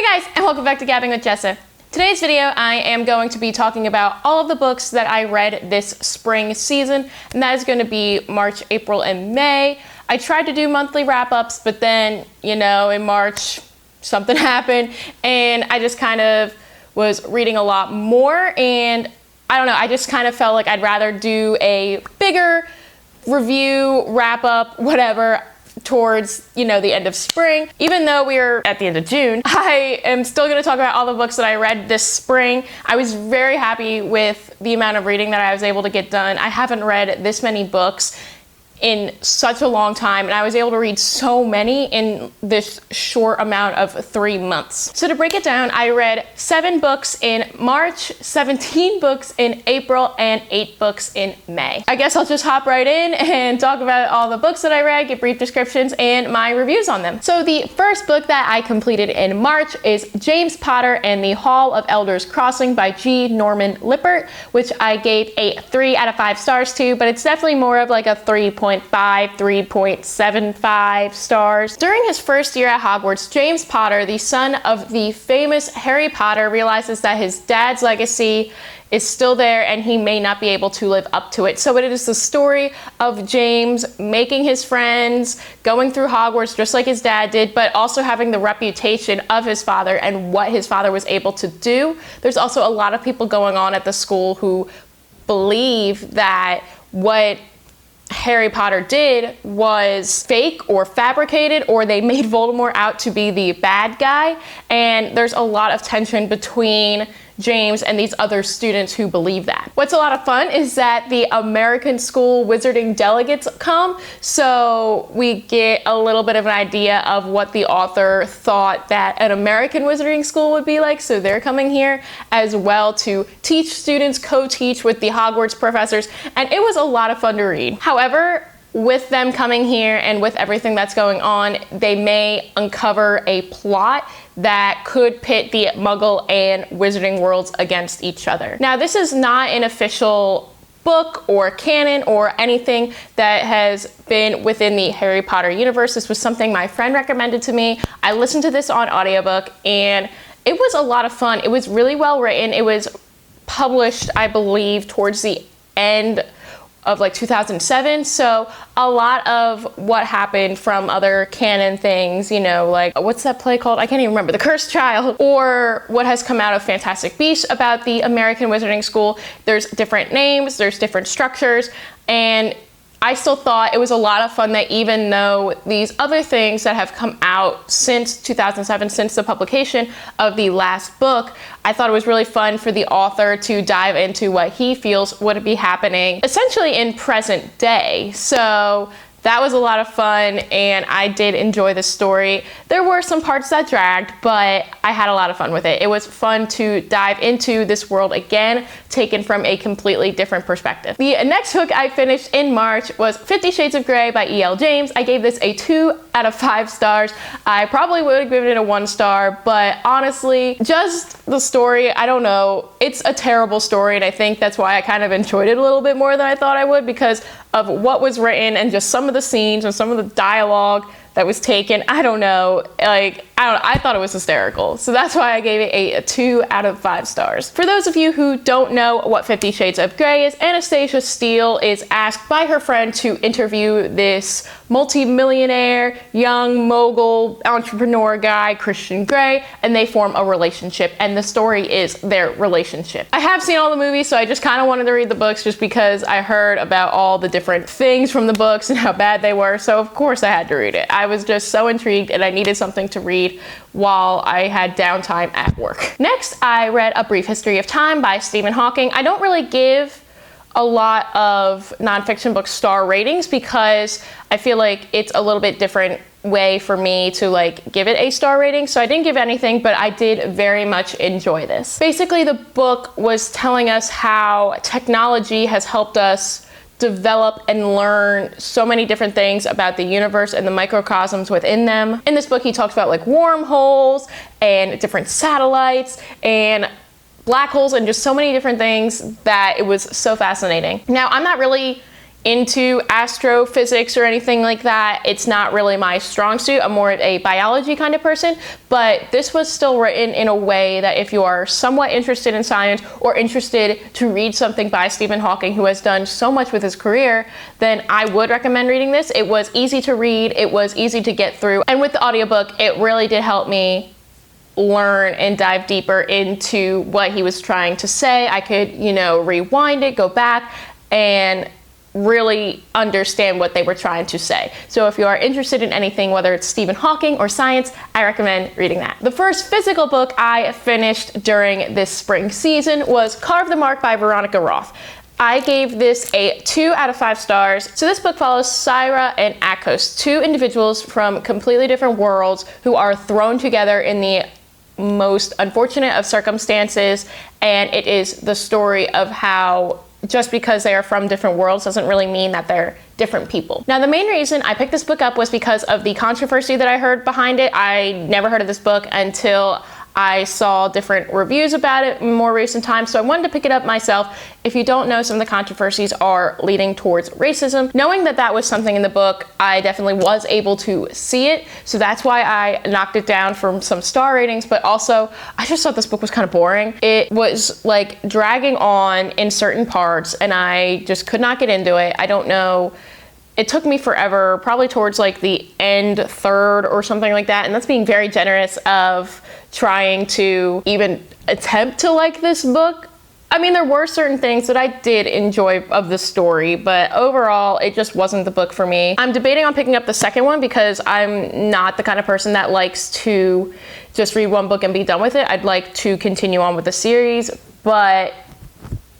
Hey guys, and welcome back to Gabbing with Jessa. Today's video, I am going to be talking about all of the books that I read this spring season, and that is going to be March, April, and May. I tried to do monthly wrap-ups, but then, in March, something happened, and I just kind of was reading a lot more, and I don't know, I just kind of felt like I'd rather do a bigger review, wrap-up, whatever, towards, the end of spring. Even though we are at the end of June, I am still going to talk about all the books that I read this spring. I was very happy with the amount of reading that I was able to get done. I haven't read this many books in such a long time, and I was able to read so many in this short amount of 3 months. So to break it down, I read 7 books in March, 17 books in April, and 8 books in May. I guess I'll just hop right in and talk about all the books that I read, get brief descriptions, and my reviews on them. So the first book that I completed in March is James Patterson and the Hall of Elders Crossing by G. Norman Lippert, which I gave a 3 out of 5 stars to, but it's definitely more of like a 3.75 stars. During his first year at Hogwarts, James Potter, the son of the famous Harry Potter, realizes that his dad's legacy is still there and he may not be able to live up to it. So it is the story of James making his friends, going through Hogwarts just like his dad did, but also having the reputation of his father and what his father was able to do. There's also a lot of people going on at the school who believe that what Harry Potter did was fake or fabricated, or they made Voldemort out to be the bad guy, and there's a lot of tension between James and these other students who believe that. What's a lot of fun is that the American school wizarding delegates come, so we get a little bit of an idea of what the author thought that an American wizarding school would be like, so they're coming here as well to teach students, co-teach with the Hogwarts professors, and it was a lot of fun to read. However, with them coming here and with everything that's going on, they may uncover a plot that could pit the Muggle and Wizarding worlds against each other. Now, this is not an official book or canon or anything that has been within the Harry Potter universe. This was something my friend recommended to me. I listened to this on audiobook and it was a lot of fun. It was really well written. It was published, I believe, towards the end of like 2007, so a lot of what happened from other canon things, like what's that play called? I can't even remember. The Cursed Child, or what has come out of Fantastic Beasts about the American Wizarding School. There's different names, there's different structures, and I still thought it was a lot of fun that even though these other things that have come out since 2007, since the publication of the last book, I thought it was really fun for the author to dive into what he feels would be happening essentially in present day. So that was a lot of fun, and I did enjoy the story. There were some parts that dragged, but I had a lot of fun with it. It was fun to dive into this world again, taken from a completely different perspective. The next book I finished in March was 50 Shades of Grey by E.L. James. I gave this a 2 out of 5 stars. I probably would have given it a 1 star, but honestly, just the story, I don't know. It's a terrible story, and I think that's why I kind of enjoyed it a little bit more than I thought I would, because of what was written and just some of the scenes and some of the dialogue that was taken. I don't know, I thought it was hysterical. So that's why I gave it a 2 out of 5 stars. For those of you who don't know what 50 Shades of Grey is, Anastasia Steele is asked by her friend to interview this multi-millionaire, young mogul entrepreneur guy, Christian Grey, and they form a relationship, and the story is their relationship. I have seen all the movies, so I just kind of wanted to read the books just because I heard about all the different things from the books and how bad they were, so of course I had to read it. I was just so intrigued and I needed something to read while I had downtime at work. Next, I read A Brief History of Time by Stephen Hawking. I don't really give a lot of nonfiction book star ratings because I feel like it's a little bit different way for me to give it a star rating, so I didn't give anything, but I did very much enjoy this. Basically, the book was telling us how technology has helped us develop and learn so many different things about the universe and the microcosms within them. In this book, he talks about wormholes and different satellites and black holes and just so many different things that it was so fascinating. Now, I'm not really into astrophysics or anything like that. It's not really my strong suit. I'm more of a biology kind of person, but this was still written in a way that if you are somewhat interested in science or interested to read something by Stephen Hawking, who has done so much with his career, then I would recommend reading this. It was easy to read, it was easy to get through, and with the audiobook, it really did help me learn and dive deeper into what he was trying to say. I could, rewind it, go back, and really understand what they were trying to say. So if you are interested in anything, whether it's Stephen Hawking or science, I recommend reading that. The first physical book I finished during this spring season was Carve the Mark by Veronica Roth. I gave this a 2 out of 5 stars. So this book follows Syra and Akos, 2 individuals from completely different worlds who are thrown together in the most unfortunate of circumstances, and it is the story of how just because they are from different worlds doesn't really mean that they're different people. Now, the main reason I picked this book up was because of the controversy that I heard behind it. I never heard of this book until I saw different reviews about it in more recent times, so I wanted to pick it up myself. If you don't know, some of the controversies are leading towards racism. Knowing that that was something in the book, I definitely was able to see it, so that's why I knocked it down from some star ratings, but also I just thought this book was kind of boring. It was like dragging on in certain parts, and I just could not get into it. I don't know. It took me forever, probably towards like the end third or something like that, and that's being very generous of trying to even attempt to like this book. I mean, there were certain things that I did enjoy of the story, but overall, it just wasn't the book for me. I'm debating on picking up the second one because I'm not the kind of person that likes to just read one book and be done with it. I'd like to continue on with the series, but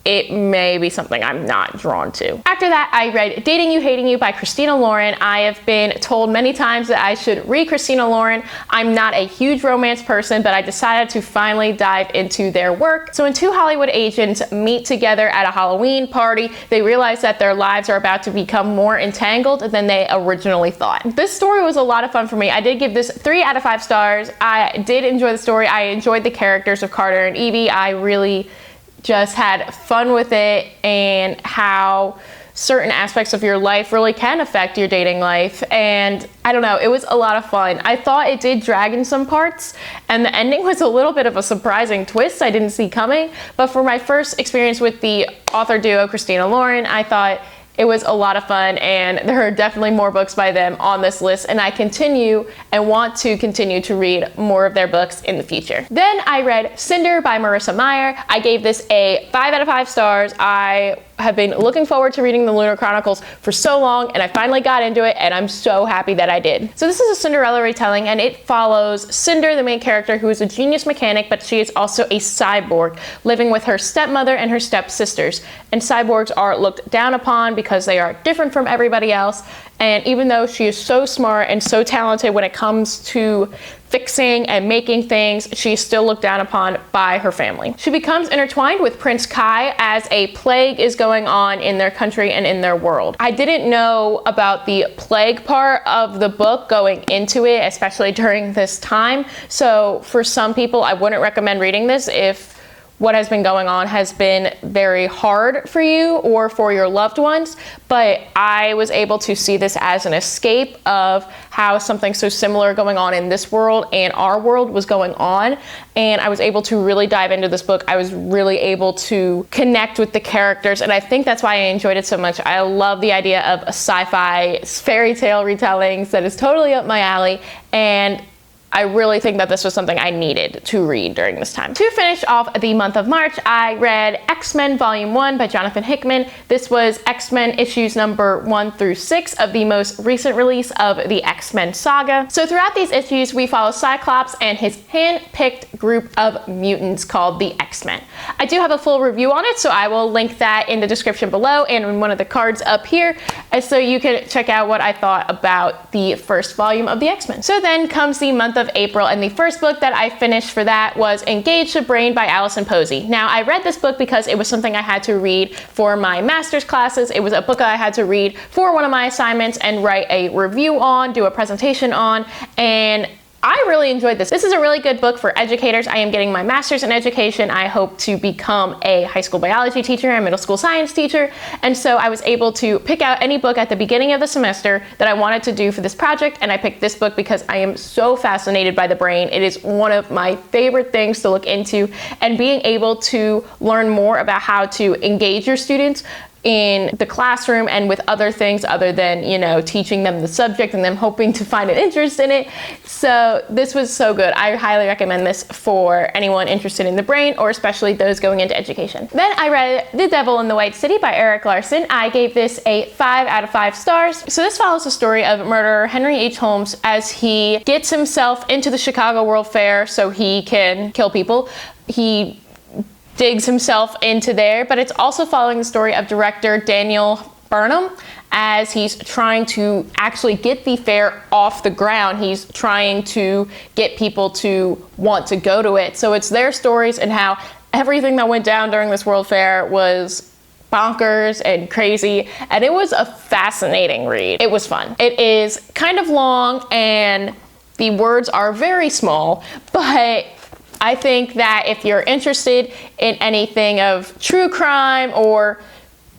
it may be something I'm not drawn to. After that, I read Dating You, Hating You by Christina Lauren. I have been told many times that I should read Christina Lauren. I'm not a huge romance person, but I decided to finally dive into their work. So when 2 Hollywood agents meet together at a Halloween party, they realize that their lives are about to become more entangled than they originally thought. This story was a lot of fun for me. I did give this 3 out of 5 stars. I did enjoy the story. I enjoyed the characters of Carter and Evie. I really just had fun with it, and how certain aspects of your life really can affect your dating life. And I don't know, it was a lot of fun. I thought it did drag in some parts, and the ending was a little bit of a surprising twist I didn't see coming. But for my first experience with the author duo Christina Lauren, I thought it was a lot of fun, and there are definitely more books by them on this list, and I continue and want to continue to read more of their books in the future. Then I read Cinder by Marissa Meyer. I gave this a 5 out of 5 stars. I have been looking forward to reading the Lunar Chronicles for so long, and I finally got into it, and I'm so happy that I did. So this is a Cinderella retelling, and it follows Cinder, the main character, who is a genius mechanic, but she is also a cyborg, living with her stepmother and her stepsisters. And cyborgs are looked down upon because they are different from everybody else. And even though she is so smart and so talented when it comes to fixing and making things, she's still looked down upon by her family. She becomes intertwined with Prince Kai as a plague is going on in their country and in their world. I didn't know about the plague part of the book going into it, especially during this time. So for some people, I wouldn't recommend reading this if what has been going on has been very hard for you or for your loved ones, but I was able to see this as an escape of how something so similar going on in this world and our world was going on, and I was able to really dive into this book. I was really able to connect with the characters, and I think that's why I enjoyed it so much. I love the idea of a sci-fi fairy tale retellings that is totally up my alley, and I really think that this was something I needed to read during this time. To finish off the month of March, I read X-Men Volume 1 by Jonathan Hickman. This was X-Men issues number 1 through 6 of the most recent release of the X-Men saga. So throughout these issues, we follow Cyclops and his hand-picked group of mutants called the X-Men. I do have a full review on it, so I will link that in the description below and in one of the cards up here, so you can check out what I thought about the first volume of the X-Men. So then comes the month of April, and the first book that I finished for that was Engage the Brain by Allison Posey. Now, I read this book because it was something I had to read for my master's classes. It was a book that I had to read for one of my assignments and write a review on, do a presentation on, and I really enjoyed this. This is a really good book for educators. I am getting my master's in education. I hope to become a high school biology teacher and middle school science teacher. And so I was able to pick out any book at the beginning of the semester that I wanted to do for this project. And I picked this book because I am so fascinated by the brain. It is one of my favorite things to look into, and being able to learn more about how to engage your students in the classroom and with other things other than, you know, teaching them the subject and them hoping to find an interest in it. So this was so good. I highly recommend this for anyone interested in the brain, or especially those going into education. Then I read The Devil in the White City by Erik Larson. I gave this a 5 out of 5 stars. So this follows the story of murderer Henry H. Holmes as he gets himself into the Chicago World Fair so he can kill people. He digs himself into there, but it's also following the story of director Daniel Burnham as he's trying to actually get the fair off the ground. He's trying to get people to want to go to it. So it's their stories and how everything that went down during this World Fair was bonkers and crazy, and it was a fascinating read. It was fun. It is kind of long and the words are very small, but I think that if you're interested in anything of true crime or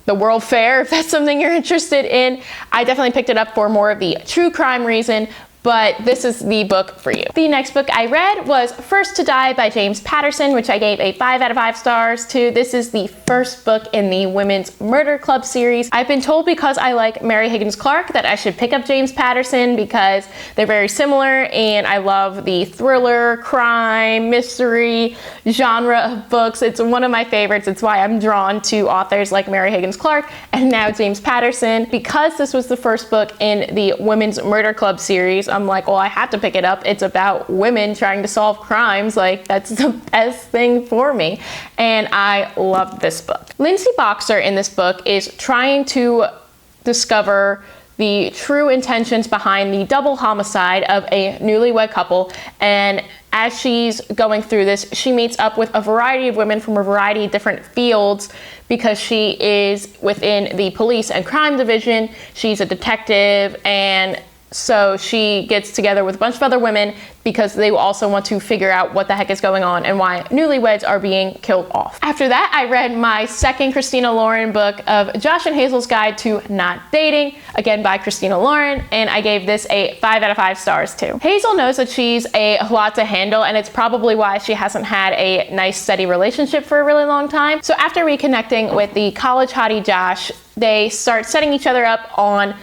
the World Fair, if that's something you're interested in, I definitely picked it up for more of the true crime reason, but this is the book for you. The next book I read was First to Die by James Patterson, which I gave a 5 out of 5 stars to. This is the first book in the Women's Murder Club series. I've been told because I like Mary Higgins Clark that I should pick up James Patterson because they're very similar, and I love the thriller, crime, mystery genre of books. It's one of my favorites. It's why I'm drawn to authors like Mary Higgins Clark and now James Patterson. Because this was the first book in the Women's Murder Club series, I'm like, well, I have to pick it up. It's about women trying to solve crimes. Like, that's the best thing for me. And I loved this book. Lindsay Boxer in this book is trying to discover the true intentions behind the double homicide of a newlywed couple. And as she's going through this, she meets up with a variety of women from a variety of different fields because she is within the police and crime division. She's a detective, and so she gets together with a bunch of other women because they also want to figure out what the heck is going on and why newlyweds are being killed off. After that, I read my second Christina Lauren book of Josh and Hazel's Guide to Not Dating, again by Christina Lauren, and I gave this a 5 out of 5 stars too. Hazel knows that she's a lot to handle, and it's probably why she hasn't had a nice steady relationship for a really long time. So after reconnecting with the college hottie Josh, they start setting each other up on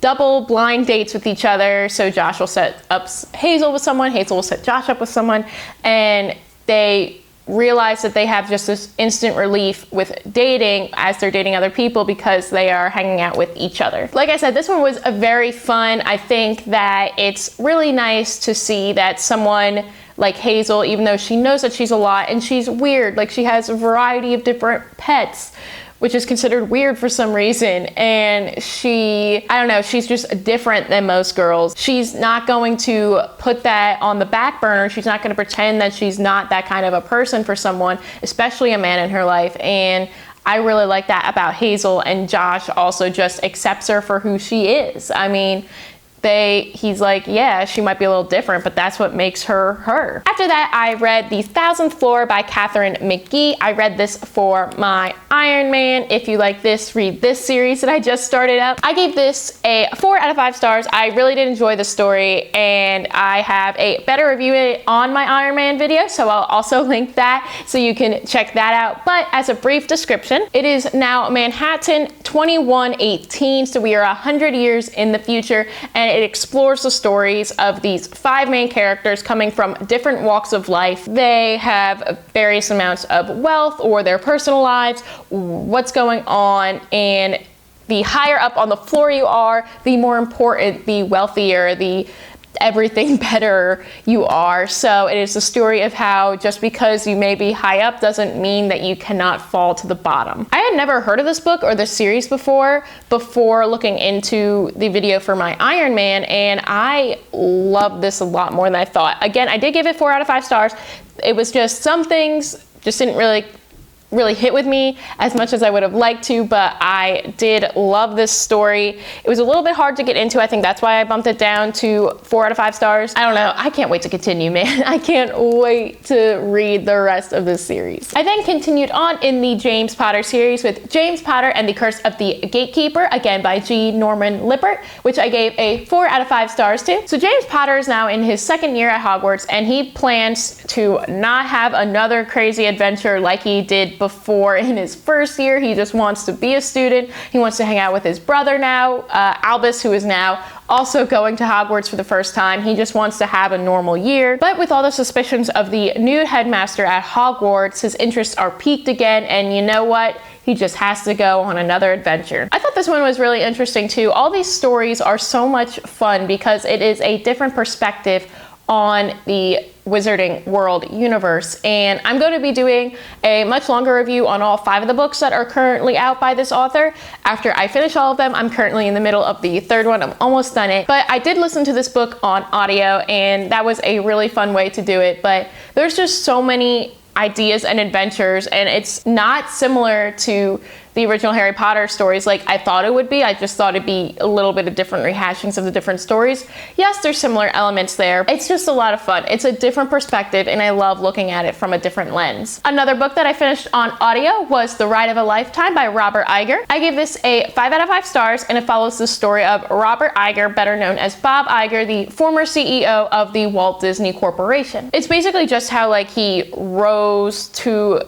double blind dates with each other. So Josh will set up Hazel with someone, Hazel will set Josh up with someone, and they realize that they have just this instant relief with dating as they're dating other people because they are hanging out with each other. Like I said, this one was a very fun. I think that it's really nice to see that someone like Hazel, even though she knows that she's a lot and she's weird, like she has a variety of different pets, which is considered weird for some reason. And I don't know, she's just different than most girls. She's not going to put that on the back burner. She's not going to pretend that she's not that kind of a person for someone, especially a man in her life. And I really like that about Hazel, and Josh also just accepts her for who she is. I mean, he's like, yeah, she might be a little different, but that's what makes her her. After that, I read The Thousandth Floor by Katherine McGee. I read this for my Iron Man. If you like this, read this series that I just started up. I gave this a 4 out of 5 stars. I really did enjoy the story, and I have a better review on my Iron Man video, so I'll also link that so you can check that out. But as a brief description, it is now Manhattan 2118, so we are 100 years in the future, and it explores the stories of these 5 main characters coming from different walks of life. They have various amounts of wealth or their personal lives, what's going on, and the higher up on the floor you are, the more important, the wealthier, the everything better you are. So it is a story of how just because you may be high up doesn't mean that you cannot fall to the bottom. I had never heard of this book or this series before looking into the video for my Iron Man, and I love this a lot more than I thought. Again, I did give it 4 out of 5 stars. It was just some things just didn't really really hit with me as much as I would have liked to, but I did love this story. It was a little bit hard to get into. I think that's why I bumped it down to 4 out of 5 stars. I don't know. I can't wait to continue, man. I can't wait to read the rest of this series. I then continued on in the James Potter series with James Potter and the Curse of the Gatekeeper, again by G. Norman Lippert, which I gave a 4 out of 5 stars to. So James Potter is now in his 2nd year at Hogwarts, and he plans to not have another crazy adventure like he did before in his 1st year. He just wants to be a student. He wants to hang out with his brother now, Albus, who is now also going to Hogwarts for the first time. He just wants to have a normal year. But with all the suspicions of the new headmaster at Hogwarts, his interests are piqued again, and you know what? He just has to go on another adventure. I thought this one was really interesting too. All these stories are so much fun because it is a different perspective on the Wizarding World universe, and I'm going to be doing a much longer review on all 5 of the books that are currently out by this author. After I finish all of them, I'm currently in the middle of the 3rd one. I'm almost done it, but I did listen to this book on audio, and that was a really fun way to do it. But there's just so many ideas and adventures, and it's not similar to the original Harry Potter stories like I thought it would be. I just thought it'd be a little bit of different rehashings of the different stories. Yes, there's similar elements there. It's just a lot of fun. It's a different perspective, and I love looking at it from a different lens. Another book that I finished on audio was The Ride of a Lifetime by Robert Iger. I gave this a 5 out of 5 stars, and it follows the story of Robert Iger, better known as Bob Iger, the former CEO of the Walt Disney Corporation. It's basically just how like he rose to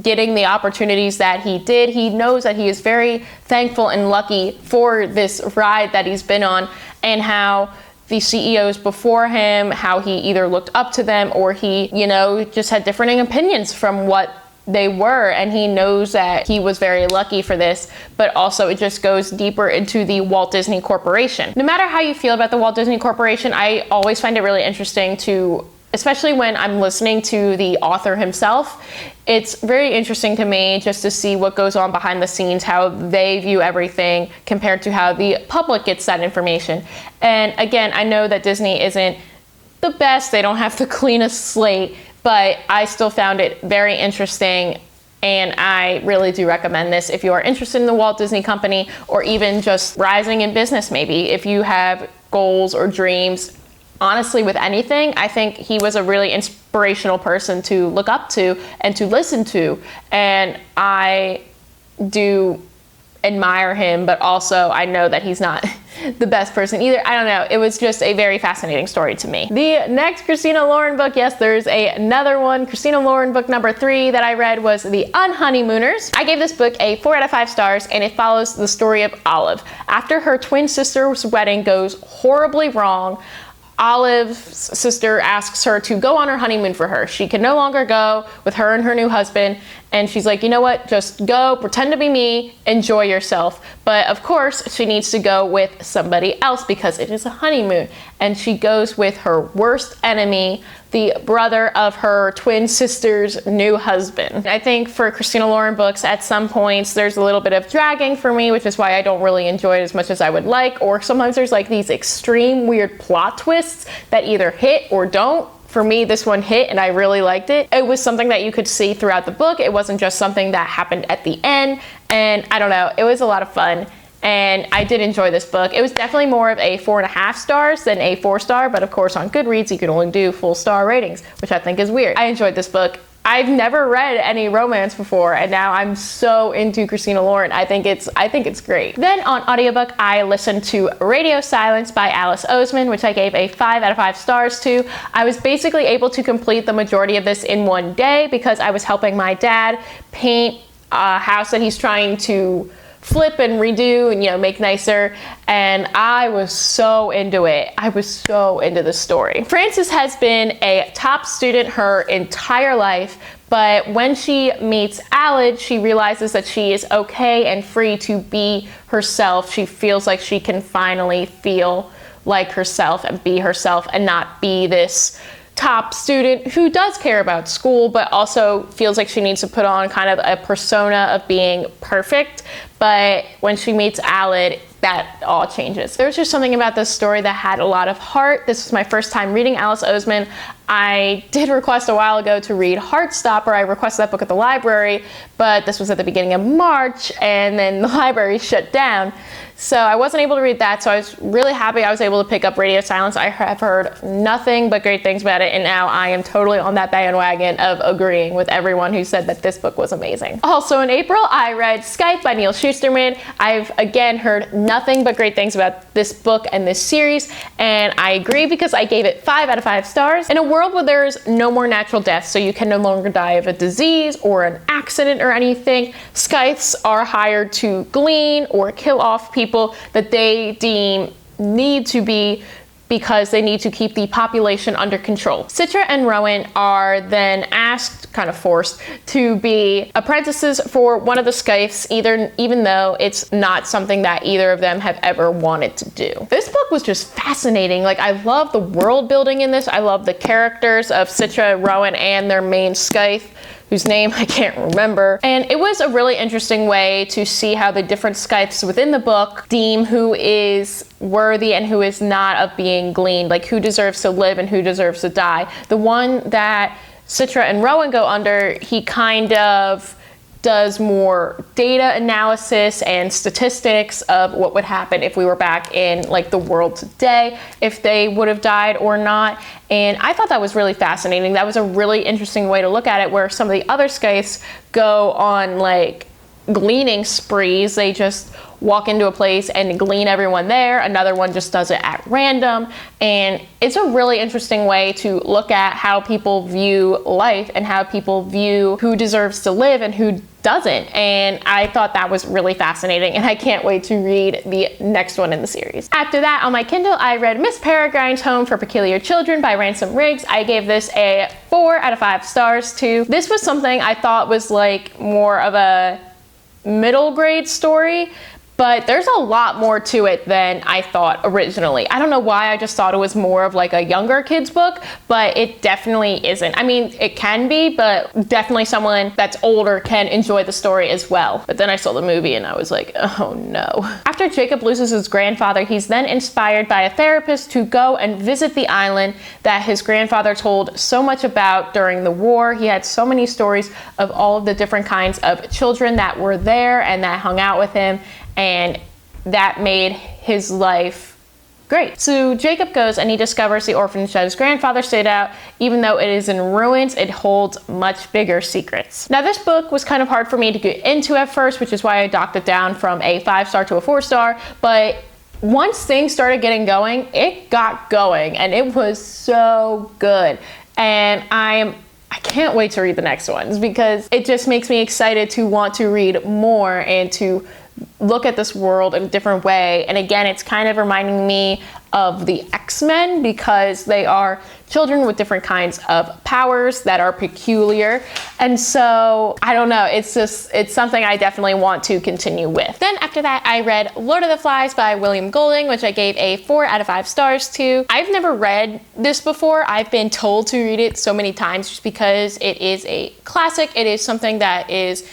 getting the opportunities that he did. He knows that he is very thankful and lucky for this ride that he's been on, and how the CEOs before him, how he either looked up to them or he, you know, just had differing opinions from what they were, and he knows that he was very lucky for this. But also it just goes deeper into the Walt Disney Corporation. No matter how you feel about the Walt Disney Corporation, I always find it really interesting to, especially when I'm listening to the author himself, it's very interesting to me just to see what goes on behind the scenes, how they view everything compared to how the public gets that information. And again, I know that Disney isn't the best, they don't have the cleanest slate, but I still found it very interesting, and I really do recommend this if you are interested in the Walt Disney Company, or even just rising in business maybe. If you have goals or dreams, honestly, with anything, I think he was a really inspirational person to look up to and to listen to. And I do admire him, but also I know that he's not the best person either. I don't know. It was just a very fascinating story to me. The next Christina Lauren book, yes, there's another one. Christina Lauren book number 3 that I read was The Unhoneymooners. I gave this book a 4 out of 5 stars, and it follows the story of Olive. After her twin sister's wedding goes horribly wrong, Olive's sister asks her to go on her honeymoon for her. She can no longer go with her and her new husband, and she's like, you know what, just go, pretend to be me, enjoy yourself. But of course, she needs to go with somebody else because it is a honeymoon, and she goes with her worst enemy, the brother of her twin sister's new husband. I think for Christina Lauren books, at some points, there's a little bit of dragging for me, which is why I don't really enjoy it as much as I would like, or sometimes there's like these extreme weird plot twists that either hit or don't. For me, this one hit, and I really liked it. It was something that you could see throughout the book. It wasn't just something that happened at the end, and I don't know, it was a lot of fun. And I did enjoy this book. It was definitely more of a 4.5 stars than a 4-star, but of course on Goodreads you can only do full star ratings, which I think is weird. I enjoyed this book. I've never read any romance before, and now I'm so into Christina Lauren. I think it's great. Then on audiobook, I listened to Radio Silence by Alice Oseman, which I gave a 5 out of 5 stars to. I was basically able to complete the majority of this in one day because I was helping my dad paint a house that he's trying to flip and redo and, you know, make nicer, and I was so into it. I was so into the story. Frances has been a top student her entire life, but when she meets Aled, she realizes that she is okay and free to be herself. She feels like she can finally feel like herself and be herself and not be this top student who does care about school, but also feels like she needs to put on kind of a persona of being perfect. But when she meets Aled, that all changes. There was just something about this story that had a lot of heart. This was my first time reading Alice Oseman. I did request a while ago to read Heartstopper. I requested that book at the library, but this was at the beginning of March, and then the library shut down. So I wasn't able to read that, so I was really happy I was able to pick up Radio Silence. I have heard nothing but great things about it, and now I am totally on that bandwagon of agreeing with everyone who said that this book was amazing. Also in April, I read Skype by Neil Shusterman. I've again heard nothing but great things about this book and this series, and I agree because I gave it 5 out of 5 stars. In a world where there's no more natural deaths, so you can no longer die of a disease or an accident or anything, scythes are hired to glean or kill off people that they deem need to be because they need to keep the population under control. Citra and Rowan are then asked, kind of forced, to be apprentices for one of the scythes, even though it's not something that either of them have ever wanted to do. This book was just fascinating. Like, I love the world building in this. I love the characters of Citra, Rowan, and their main scythe, whose name I can't remember. And it was a really interesting way to see how the different scythes within the book deem who is worthy and who is not of being gleaned, like who deserves to live and who deserves to die. The one that Citra and Rowan go under, he kind of does more data analysis and statistics of what would happen if we were back in like the world today, if they would have died or not. And I thought that was really fascinating. That was a really interesting way to look at it, where some of the other scythes go on like gleaning sprees. They just walk into a place and glean everyone there. Another one just does it at random. And it's a really interesting way to look at how people view life and how people view who deserves to live and who doesn't. And I thought that was really fascinating, and I can't wait to read the next one in the series. After that, on my Kindle, I read Miss Peregrine's Home for Peculiar Children by Ransom Riggs. I gave this a 4 out of 5 stars too. This was something I thought was like more of a middle grade story, but there's a lot more to it than I thought originally. I don't know why, I just thought it was more of like a younger kid's book, but it definitely isn't. I mean, it can be, but definitely someone that's older can enjoy the story as well. But then I saw the movie and I was like, oh no. After Jacob loses his grandfather, he's then inspired by a therapist to go and visit the island that his grandfather told so much about during the war. He had so many stories of all of the different kinds of children that were there and that hung out with him, and that made his life great. So Jacob goes and he discovers the orphanage that his grandfather stayed at. Even though it is in ruins, it holds much bigger secrets. Now, this book was kind of hard for me to get into at first, which is why I docked it down from a 5-star to a 4-star, but once things started getting going, it got going, and it was so good. And I can't wait to read the next ones, because it just makes me excited to want to read more and to look at this world in a different way. And again, it's kind of reminding me of the X-Men, because they are children with different kinds of powers that are peculiar. And so, I don't know, it's something I definitely want to continue with. Then after that, I read Lord of the Flies by William Golding, which I gave a 4 out of 5 stars to. I've never read this before. I've been told to read it so many times just because it is a classic. It is something that is,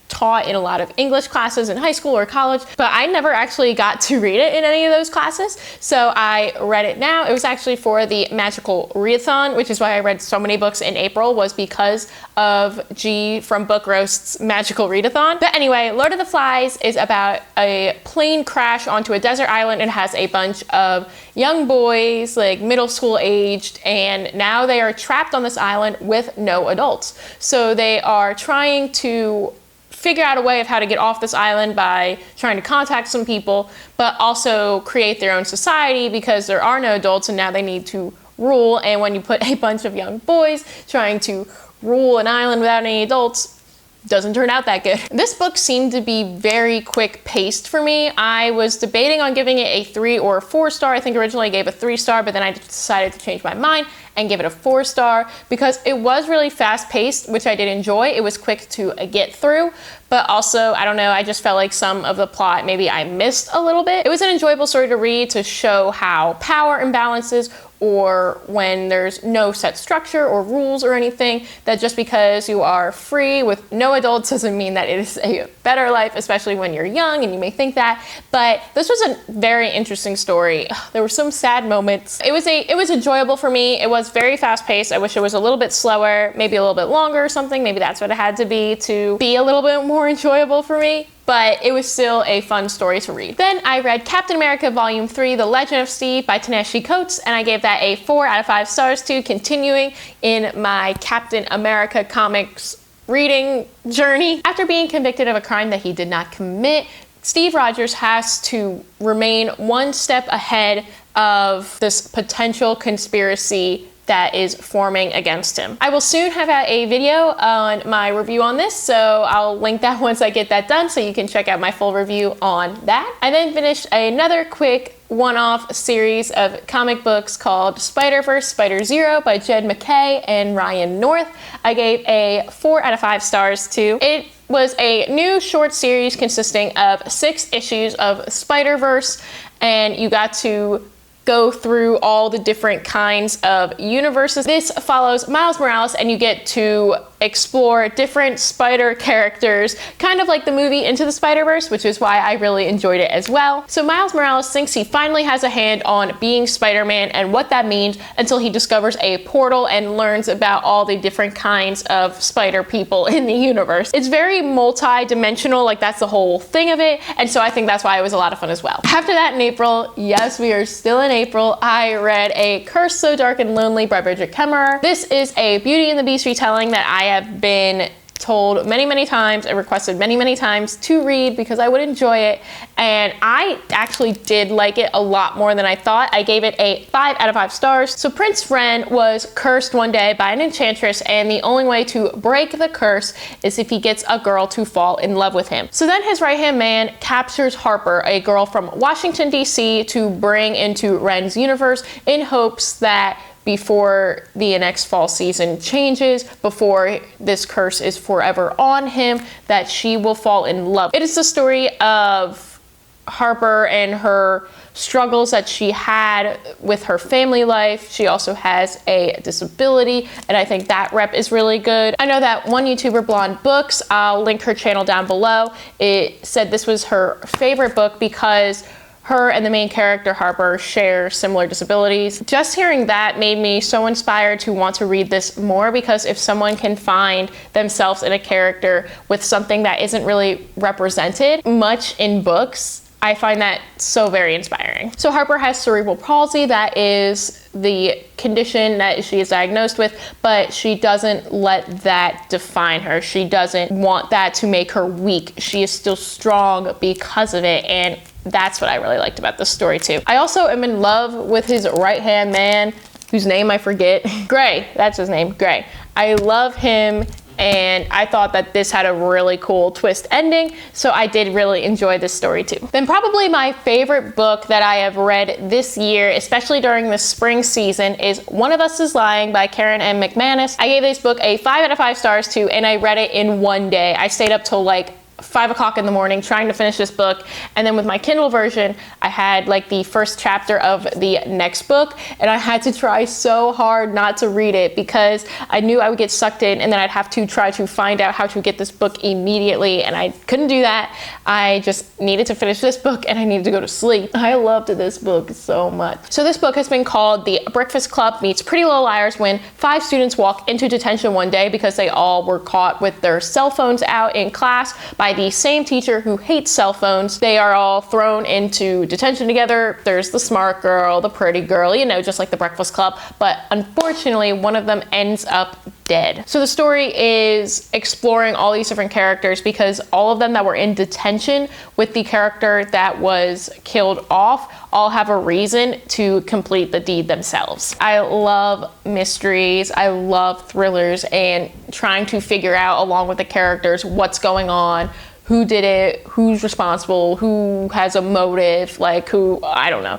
taught in a lot of English classes in high school or college, but I never actually got to read it in any of those classes. So I read it now. It was actually for the Magical Readathon, which is why I read so many books in April, was because of G from Book Roast's Magical Readathon. But anyway, Lord of the Flies is about a plane crash onto a desert island. It has a bunch of young boys, like middle school aged, and now they are trapped on this island with no adults. So they are trying to figure out a way of how to get off this island by trying to contact some people, but also create their own society, because there are no adults and now they need to rule. And when you put a bunch of young boys trying to rule an island without any adults, doesn't turn out that good. This book seemed to be very quick paced for me. I was debating on giving it a 3 or a 4 star. I think originally I gave a 3 star, but then I decided to change my mind and give it a 4-star because it was really fast paced, which I did enjoy. It was quick to get through, but also, I don't know, I just felt like some of the plot maybe I missed a little bit. It was an enjoyable story to read to show how power imbalances, or when there's no set structure or rules or anything, that just because you are free with no adults doesn't mean that it is a better life, especially when you're young and you may think that. But this was a very interesting story. There were some sad moments. It was enjoyable for me. It was very fast paced. I wish it was a little bit slower, maybe a little bit longer or something. Maybe that's what it had to be a little bit more enjoyable for me. But it was still a fun story to read. Then I read Captain America Volume 3, The Legend of Steve by Ta-Nehisi Coates, and I gave that a 4 out of 5 stars too, continuing in my Captain America comics reading journey. After being convicted of a crime that he did not commit, Steve Rogers has to remain one step ahead of this potential conspiracy that is forming against him. I will soon have out a video on my review on this, so I'll link that once I get that done so you can check out my full review on that. I then finished another quick one-off series of comic books called Spiderverse Spider Zero by Jed MacKay and Ryan North. I gave a 4 out of 5 stars to. It was a new short series consisting of 6 issues of Spiderverse, and you got to go through all the different kinds of universes. This follows Miles Morales, and you get to explore different spider characters, kind of like the movie Into the Spider-Verse, which is why I really enjoyed it as well. So Miles Morales thinks he finally has a hand on being Spider-Man and what that means until he discovers a portal and learns about all the different kinds of spider people in the universe. It's very multi-dimensional, like that's the whole thing of it, and so I think that's why it was a lot of fun as well. After that, in April, yes, we are still in April, I read A Curse So Dark and Lonely by Bridget Kemmerer. This is a Beauty and the Beast retelling that I have been told many times and requested many times to read because I would enjoy it, and I actually did like it a lot more than I thought. I gave it a 5 out of 5 stars. So Prince Ren was cursed one day by an enchantress, and the only way to break the curse is if he gets a girl to fall in love with him. So then his right-hand man captures Harper, a girl from Washington, D.C., to bring into Ren's universe in hopes that before the next fall season changes, before this curse is forever on him, that she will fall in love. It is the story of Harper and her struggles that she had with her family life. She also has a disability, and I think that rep is really good. I know that one YouTuber, Blonde Books, I'll link her channel down below, it said this was her favorite book because her and the main character, Harper, share similar disabilities. Just hearing that made me so inspired to want to read this more, because if someone can find themselves in a character with something that isn't really represented much in books, I find that so very inspiring. So Harper has cerebral palsy. That is the condition that she is diagnosed with, but she doesn't let that define her. She doesn't want that to make her weak. She is still strong because of it, and that's what I really liked about this story too. I also am in love with his right-hand man, whose name I forget. Gray, that's his name, Gray. I love him, and I thought that this had a really cool twist ending, so I did really enjoy this story too. Then probably my favorite book that I have read this year, especially during the spring season, is One of Us is Lying by Karen M. McManus. I gave this book a 5 out of 5 stars too, and I read it in one day. I stayed up till like 5 o'clock in the morning trying to finish this book, and then with my Kindle version I had like the first chapter of the next book, and I had to try so hard not to read it because I knew I would get sucked in, and then I'd have to try to find out how to get this book immediately, and I couldn't do that. I just needed to finish this book and I needed to go to sleep. I loved this book so much. So this book has been called The Breakfast Club Meets Pretty Little Liars, when 5 students walk into detention one day because they all were caught with their cell phones out in class by the same teacher who hates cell phones. They are all thrown into detention together. There's the smart girl, the pretty girl, you know, just like the Breakfast Club, but unfortunately one of them ends up dead. So the story is exploring all these different characters, because all of them that were in detention with the character that was killed off all have a reason to complete the deed themselves. I love mysteries, I love thrillers, and trying to figure out along with the characters what's going on, who did it, who's responsible, who has a motive, like who, I don't know.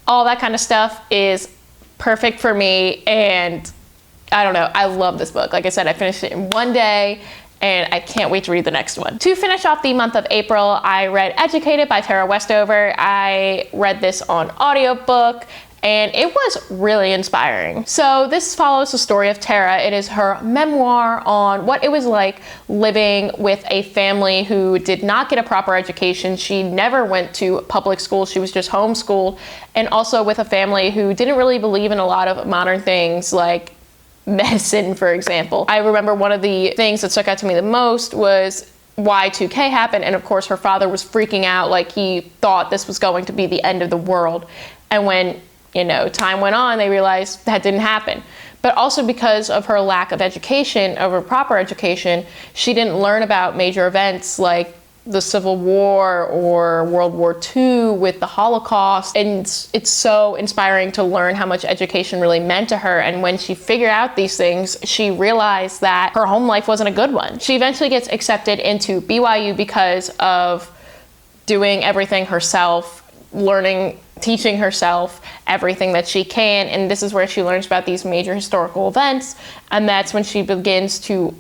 All that kind of stuff is perfect for me, and I don't know, I love this book. Like I said, I finished it in one day, and I can't wait to read the next one. To finish off the month of April, I read Educated by Tara Westover. I read this on audiobook, and it was really inspiring. So this follows the story of Tara. It is her memoir on what it was like living with a family who did not get a proper education. She never went to public school. She was just homeschooled, and also with a family who didn't really believe in a lot of modern things like medicine, for example. I remember one of the things that stuck out to me the most was Y2K happened, and of course her father was freaking out, like he thought this was going to be the end of the world. And when, you know, time went on, they realized that didn't happen. But also because of her lack of education, of a proper education, she didn't learn about major events like the Civil War or World War II with the Holocaust. And it's so inspiring to learn how much education really meant to her. And when she figured out these things, she realized that her home life wasn't a good one. She eventually gets accepted into BYU because of doing everything herself, learning, teaching herself everything that she can. And this is where she learns about these major historical events. And that's when she begins to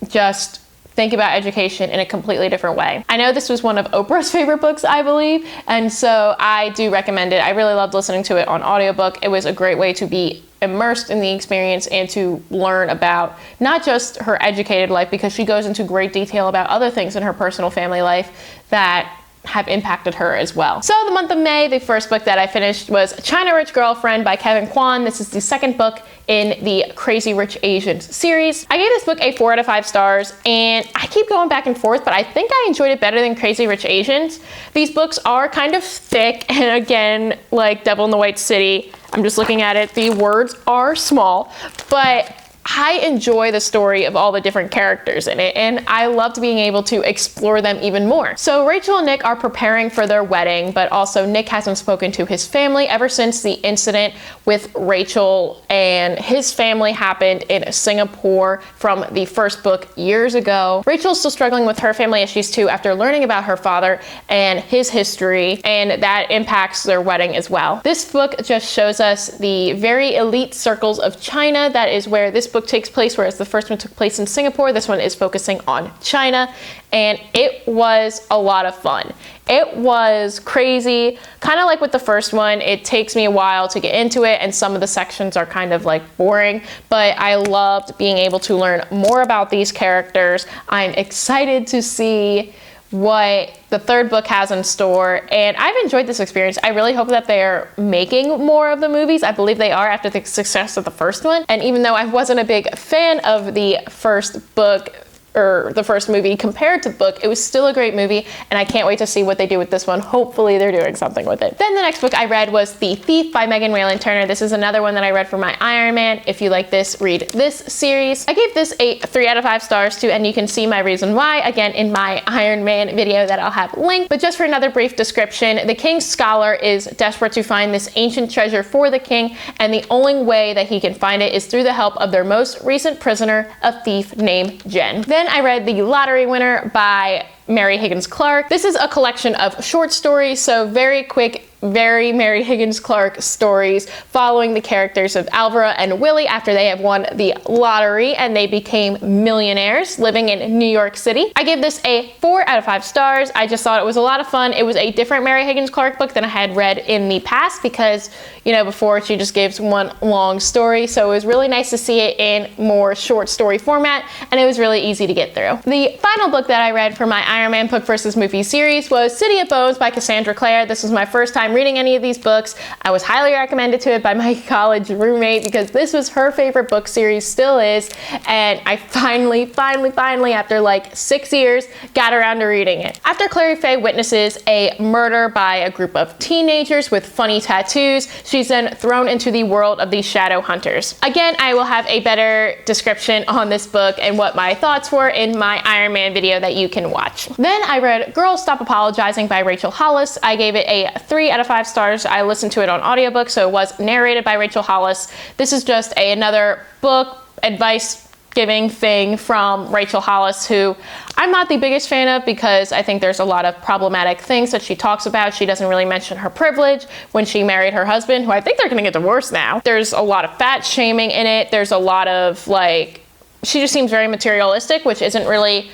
just think about education in a completely different way. I know this was one of Oprah's favorite books, I believe, and so I do recommend it. I really loved listening to it on audiobook. It was a great way to be immersed in the experience and to learn about not just her educated life, because she goes into great detail about other things in her personal family life that have impacted her as well. So the month of May, the first book that I finished was China Rich Girlfriend by Kevin Kwan. This is the second book in the Crazy Rich Asians series. I gave this book a 4 out of 5 stars, and I keep going back and forth, but I think I enjoyed it better than Crazy Rich Asians. These books are kind of thick, and again, like Devil in the White City, I'm just looking at it, the words are small, but I enjoy the story of all the different characters in it, and I loved being able to explore them even more. So Rachel and Nick are preparing for their wedding, but also Nick hasn't spoken to his family ever since the incident with Rachel and his family happened in Singapore from the first book years ago. Rachel's still struggling with her family issues too after learning about her father and his history, and that impacts their wedding as well. This book just shows us the very elite circles of China. That is where this book takes place, whereas the first one took place in Singapore. This one is focusing on China, and it was a lot of fun. It was crazy, kind of like with the first one. It takes me a while to get into it, and some of the sections are kind of like boring, but I loved being able to learn more about these characters. I'm excited to see what the third book has in store, and I've enjoyed this experience. I really hope that they're making more of the movies. I believe they are after the success of the first one, and even though I wasn't a big fan of the first book or the first movie compared to the book, it was still a great movie, and I can't wait to see what they do with this one. Hopefully they're doing something with it. Then the next book I read was The Thief by Megan Whalen Turner. This is another one that I read for my Iron Man. If you like this, read this series. I gave this a 3 out of 5 stars too, and you can see my reason why again in my Iron Man video that I'll have linked. But just for another brief description, the king's scholar is desperate to find this ancient treasure for the king, and the only way that he can find it is through the help of their most recent prisoner, a thief named Jen. Then I read The Lottery Winner by Mary Higgins Clark. This is a collection of short stories, so very quick, very Mary Higgins Clark stories following the characters of Alvara and Willie after they have won the lottery and they became millionaires living in New York City. I gave this a 4 out of 5 stars. I just thought it was a lot of fun. It was a different Mary Higgins Clark book than I had read in the past because, you know, before she just gives one long story, so it was really nice to see it in more short story format, and it was really easy to get through. The final book that I read for my Iron Man Book versus Movie series was City of Bones by Cassandra Clare. This was my first time reading any of these books. I was highly recommended to it by my college roommate because this was her favorite book series, still is, and I finally, after like 6 years, got around to reading it. After Clary Faye witnesses a murder by a group of teenagers with funny tattoos, she's then thrown into the world of these shadow hunters. Again, I will have a better description on this book and what my thoughts were in my Iron Man video that you can watch. Then I read Girls Stop Apologizing by Rachel Hollis. I gave it a 3 out of 5 stars. I listened to it on audiobook, so it was narrated by Rachel Hollis. This is just another book, advice giving thing from Rachel Hollis, who I'm not the biggest fan of because I think there's a lot of problematic things that she talks about. She doesn't really mention her privilege when she married her husband, who I think they're gonna get divorced now. There's a lot of fat shaming in it. There's a lot of like, she just seems very materialistic, which isn't really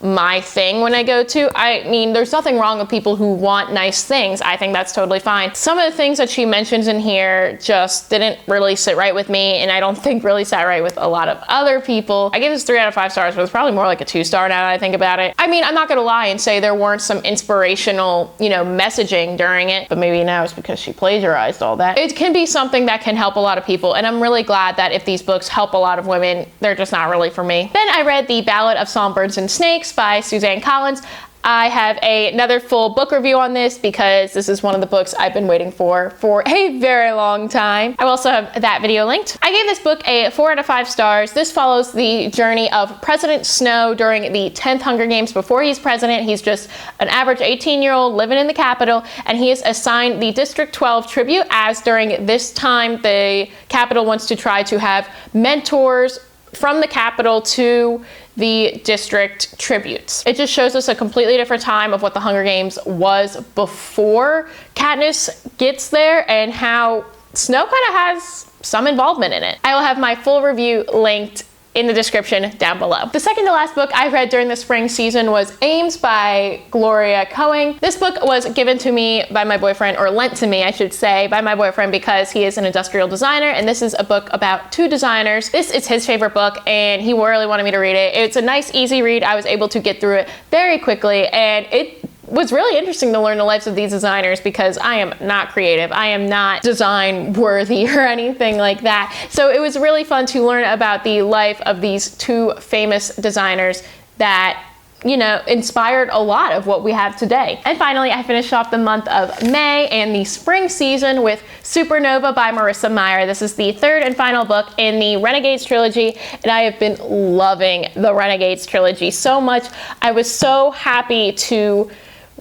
my thing when I go to. I mean, there's nothing wrong with people who want nice things. I think that's totally fine. Some of the things that she mentions in here just didn't really sit right with me, and I don't think really sat right with a lot of other people. I gave this 3 out of 5 stars, but it's probably more like a 2-star now that I think about it. I mean, I'm not gonna lie and say there weren't some inspirational, you know, messaging during it, but maybe now it's because she plagiarized all that. It can be something that can help a lot of people, and I'm really glad that if these books help a lot of women, they're just not really for me. Then I read The Ballot of Songbirds and Snakes by Suzanne Collins. I have another full book review on this because this is one of the books I've been waiting for a very long time. I also have that video linked. I gave this book a 4 out of 5 stars. This follows the journey of President Snow during the 10th Hunger Games. Before he's president, he's just an average 18-year-old living in the Capitol, and he is assigned the District 12 tribute, as during this time the Capitol wants to try to have mentors from the Capitol to the district tributes. It just shows us a completely different time of what the Hunger Games was before Katniss gets there and how Snow kind of has some involvement in it. I will have my full review linked in the description down below. The second to last book I read during the spring season was Ames by Gloria Coing. This book was given to me by my boyfriend, or lent to me, I should say, by my boyfriend because he is an industrial designer, and this is a book about 2 designers. This is his favorite book, and he really wanted me to read it. It's a nice, easy read. I was able to get through it very quickly, and it was really interesting to learn the lives of these designers because I am not creative. I am not design worthy or anything like that. So it was really fun to learn about the life of these 2 famous designers that, you know, inspired a lot of what we have today. And finally, I finished off the month of May and the spring season with Supernova by Marissa Meyer. This is the 3rd and final book in the Renegades trilogy, and I have been loving the Renegades trilogy so much. I was so happy to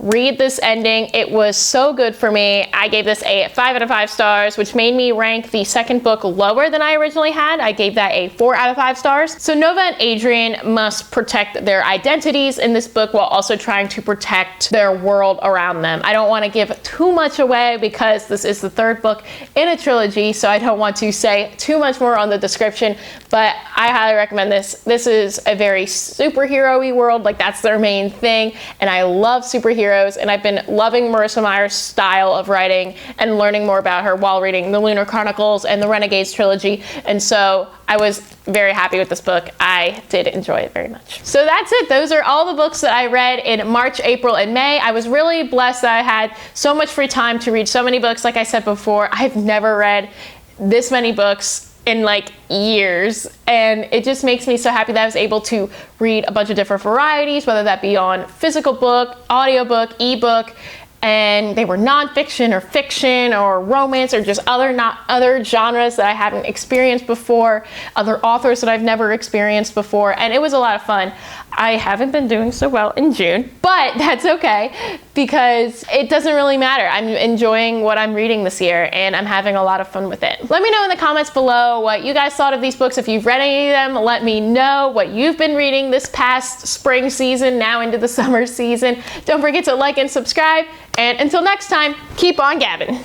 read this ending. It was so good for me. I gave this a 5 out of 5 stars, which made me rank the second book lower than I originally had. I gave that a 4 out of 5 stars. So Nova and Adrian must protect their identities in this book while also trying to protect their world around them. I don't want to give too much away because this is the 3rd book in a trilogy, so I don't want to say too much more on the description, but I highly recommend this. This is a very superhero-y world, like that's their main thing, and I love superheroes, and I've been loving Marissa Meyer's style of writing and learning more about her while reading the Lunar Chronicles and the Renegades trilogy, and so I was very happy with this book. I did enjoy it very much. So that's it. Those are all the books that I read in March, April, and May. I was really blessed that I had so much free time to read so many books. Like I said before, I've never read this many books in like years, and it just makes me so happy that I was able to read a bunch of different varieties, whether that be on physical book, audiobook, ebook, and they were nonfiction or fiction or romance or just other genres that I haven't experienced before, other authors that I've never experienced before, and it was a lot of fun. I haven't been doing so well in June, but that's okay because it doesn't really matter. I'm enjoying what I'm reading this year and I'm having a lot of fun with it. Let me know in the comments below what you guys thought of these books. If you've read any of them, let me know what you've been reading this past spring season, now into the summer season. Don't forget to like and subscribe, and until next time, keep on gabbing.